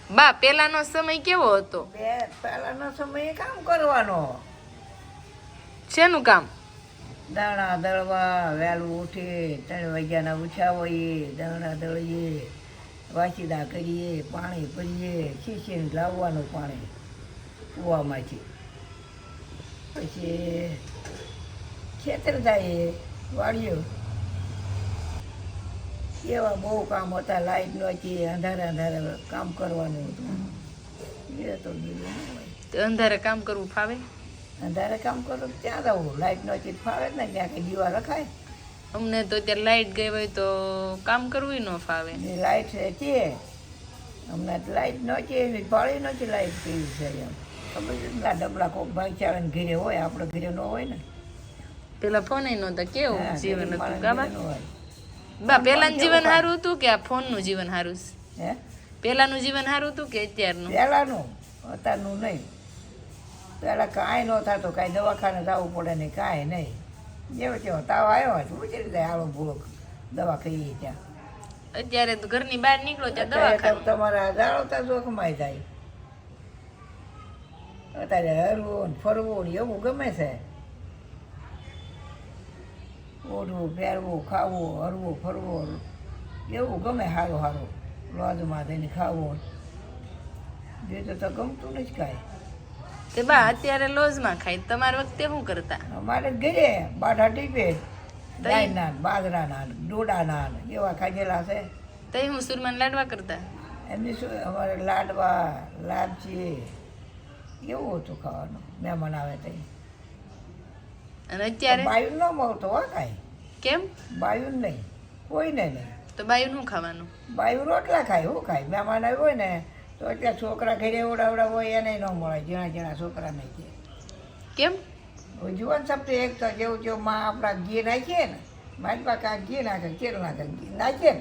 બા પેલાનો સમય કેવો હતો? પહેલાનો સમય કામ કરવાનો. શેનું કામ? દાણા દળવા, વહેલું ઉઠી 3 વાગ્યાના ઉઠ્યા હોઈએ, દાણા દળીએ, વાસીદા કરીએ, પાણી ભરીએ, શીશીને લાવવાનું પાણી કૂવામાંથી. પછી ખેતર જઈએ, વાળીએ. એવા બહુ કામ હતા. લાઈટ નહોતી, અંધારે અંધારે કામ કરવાનું હતું. એ તો બીજું ન હોય. તો અંધારે કામ કરવું ફાવે? અંધારે કામ કરો ત્યાં જવું. લાઈટ નહોતી ફાવે જ ને, ત્યાં કંઈ દીવા રખાય. અમને તો ત્યાં લાઈટ ગઈ હોય તો કામ કરવું ન ફાવે. લાઈટ છે હમણાં લાઈટ નહોતી, એવી પાળી નહોતી લાઈટ કેવી છે એમ. ખબર છે ને, ડબલા કોક ભાઈચારાને ઘરે હોય, આપણે ઘરે ન હોય ને. પેલા ફોન નહોતા, કેવું હા, જીવન ગરીબ હતું માણસ કાબા? ઘરે ન હોય. બા પેલાનું જીવન સારું હતું કે આ ફોનનું જીવન સારું છે? હે પેલાનું જીવન સારું હતું કે અત્યારનું? પહેલાંનું, અત્યારનું નહીં. પહેલાં કાંઈ ન થતું, કાંઈ દવાખાને જવું પડે નહીં, કાંઈ નહીં. જેવો તેવો તાવ આવ્યો હોય તો ઉછળી જાય, આવો ભૂલો દવા ખાઈએ ત્યાં. અત્યારે તો ઘરની બહાર નીકળો ત્યાં અત્યારે દવાખાનું. તો તમારા જાળવતા જોખમાઈ જાય. અત્યારે હરવું ને ફરવું ને એવું ગમે છે. ઓઢવું, પહેરવું, ખાવું, હરવું, ફરવું એવું ગમે. સારું સારું લોજમાં જઈને ખાવું. બીજું તો ગમતું નથી કાંઈ. તે બા અત્યારે લોજમાં ખાય, તમારા વખતે શું કરતા? અમારે ઘરે બાઢા ટીપે, દાળના, બાજરાના, ડોડાના એવા ખાધેલા છે. તઈ હું સુરમાન લાડવા કરતા? એમની શું અમારે લાડવા, લાપસી એવું હતું ખાવાનું મહેમાન આવે તઈ. અને અત્યારે બાયું ન મળતો હો કાંઈ. કેમ? બાયું નહીં, કોઈને નહીં. તો બાયું શું ખાવાનું? બાયું રોટલા ખાય, શું ખાય? મહેમાન આવ્યું હોય ને તો એટલે છોકરા ઘરે ઉડાવડા હોય એને ન મળે, ઝીણા ઝીણા છોકરા નહીં છે. કેમ? જીવન શબ્દ એક તો જેવું જેવું માં આપણા ઘી નાખીએ ને, મારી પાસે આ ઘી નાખે, કેળ નાખે, ઘી નાખીએ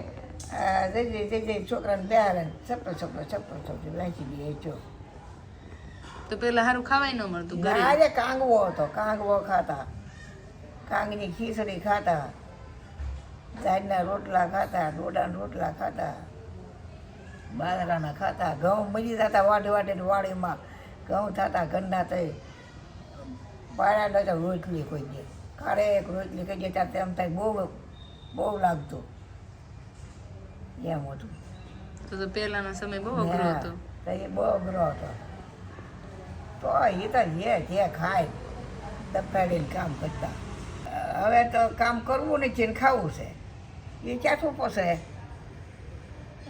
ને જઈ છોકરાને બેહારે છપડો નાખી દઈએ છો. તો પેલા સારું ખાવાય ન મળતું ઘરે? આજે કાંગવો હતો, કાંગવો ખાતા, કાંગની ખીચડી ખાતા, દાળના રોટલા ખાતા, ડોડાના રોટલા ખાતા, બાજરાના ખાતા, ઘઉં મરી જતા વાટે વાડીમાં ઘઉં થતા ઘરના થઈ. પાડા નતા રોટલી કોઈ દે, કારે એક રોટલી કહી દે ત્યાં તેમ થાય બહુ લાગતું એમ હતું. તો પેલાનો સમય બહુ અઘરો હતો. તો એ બહુ અઘરો હતો. તો એ તો જે ખાય દફાડીને કામ કરતા. હવે તો કામ કરવું નથી ને ખાવું છે, એ ચાઠું પોસે.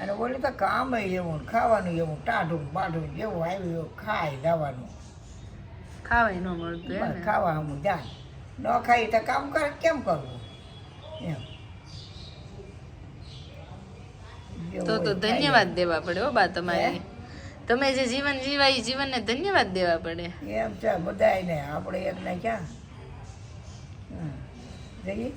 અને બોલી તો કામ એવું, ખાવાનું એવું, ટાઢું બાઢું જેવું આવ્યું એવું ખાઈ જવાનું. ખાવાય ન મળતું એમ ને? ખાવા હું જાય ન ખાઈ તો કામ કર કેમ કરવું એમ. તો ધન્યવાદ દેવા પડે હો બા તમારે. તમે જે જીવન જીવા એ જીવનને ધન્યવાદ દેવા પડે. એમ છે બધાને, આપણે એકને ક્યાં જઈએ.